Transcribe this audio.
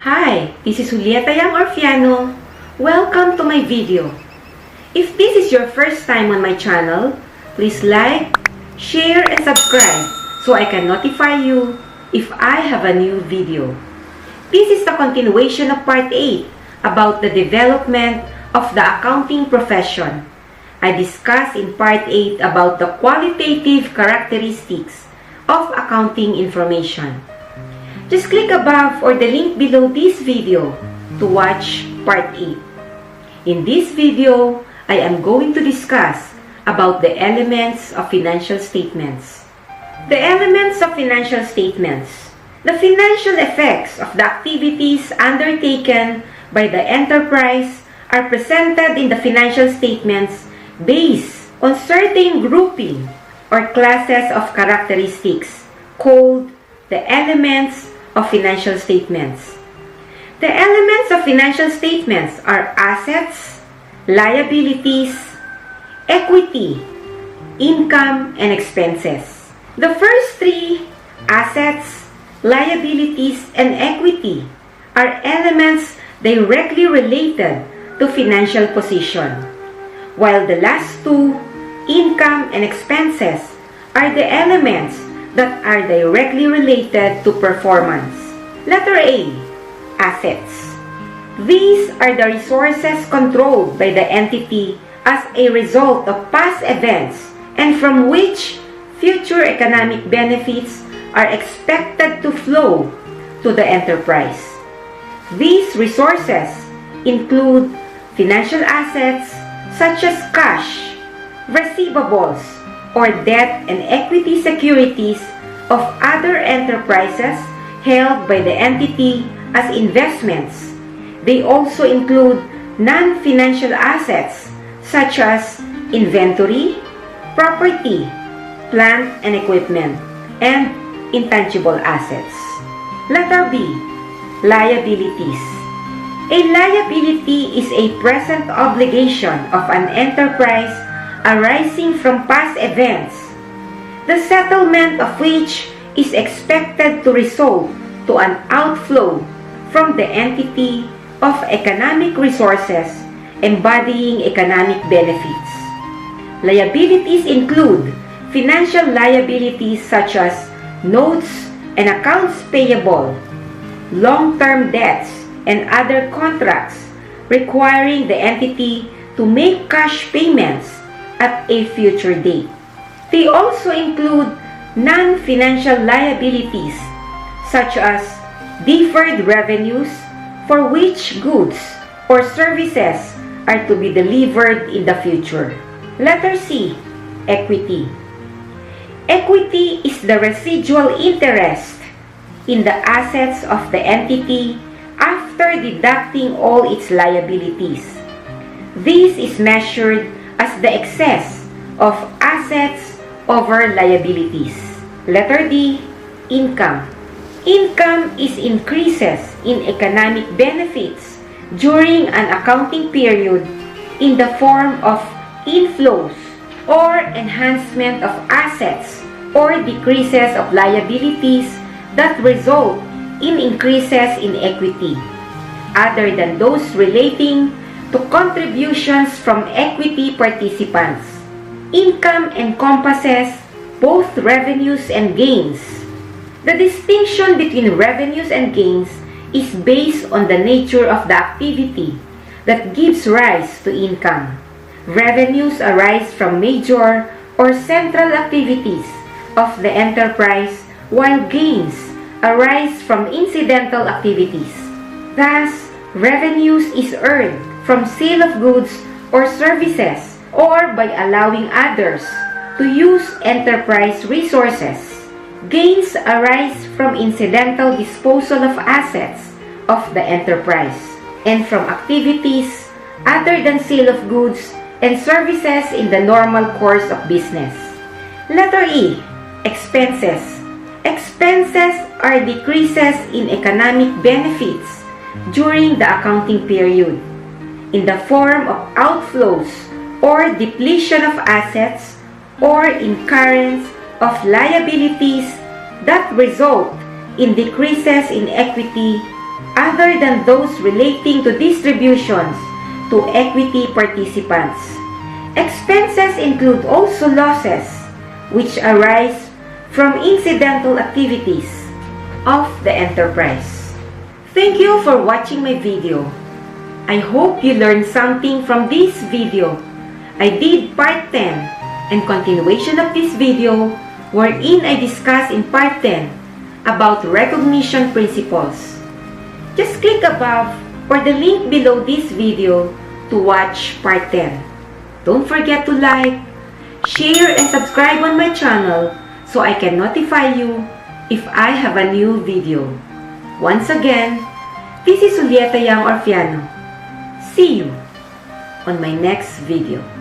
Hi, this is Juliet Orfiano. Welcome to my video. If this is your first time on my channel, please like, share, and subscribe so I can notify you if I have a new video. This is the continuation of Part 8 about the development of the accounting profession. I discussed in Part 8 about the qualitative characteristics of accounting information. Just click above or the link below this video to watch Part 8. In this video, I am going to discuss about the elements of financial statements. The elements of financial statements. The financial effects of the activities undertaken by the enterprise are presented in the financial statements based on certain grouping or classes of characteristics called the elements of financial statements. The elements of financial statements are assets, liabilities, equity, income, and expenses. The first three, assets, liabilities, and equity, are elements directly related to financial position, while the last two, income and expenses, are the elements that are directly related to performance. Letter A, assets. These are the resources controlled by the entity as a result of past events and from which future economic benefits are expected to flow to the enterprise. These resources include financial assets such as cash, receivables, or debt and equity securities of other enterprises held by the entity as investments. They also include non-financial assets such as inventory, property, plant and equipment, and intangible assets. Letter B, liabilities. A liability is a present obligation of an enterprise arising from past events, the settlement of which is expected to result to an outflow from the entity of economic resources embodying economic benefits. Liabilities include financial liabilities such as notes and accounts payable, long-term debts, and other contracts requiring the entity to make cash payments at a future date. They also include non-financial liabilities such as deferred revenues for which goods or services are to be delivered in the future. Letter C, equity. Equity is the residual interest in the assets of the entity after deducting all its liabilities. This is measured as the excess of assets over liabilities. Letter D, income. Income is increases in economic benefits during an accounting period in the form of inflows or enhancement of assets or decreases of liabilities that result in increases in equity, other than those relating to contributions from equity participants. Income encompasses both revenues and gains. The distinction between revenues and gains is based on the nature of the activity that gives rise to income. Revenues arise from major or central activities of the enterprise, while gains arise from incidental activities. Thus, revenues is earned from sale of goods or services or by allowing others to use enterprise resources. Gains arise from incidental disposal of assets of the enterprise and from activities other than sale of goods and services in the normal course of business. Letter E, expenses. Expenses are decreases in economic benefits during the accounting period in the form of outflows or depletion of assets or incurrence of liabilities that result in decreases in equity other than those relating to distributions to equity participants. Expenses include also losses which arise from incidental activities of the enterprise. Thank you for watching my video. I hope you learned something from this video. I did part 10 and continuation of this video wherein I discuss in part 10 about recognition principles. Just click above or the link below this video to watch part 10. Don't forget to like, share, and subscribe on my channel so I can notify you if I have a new video. Once again, this is Juliet Orfiano. See you on my next video.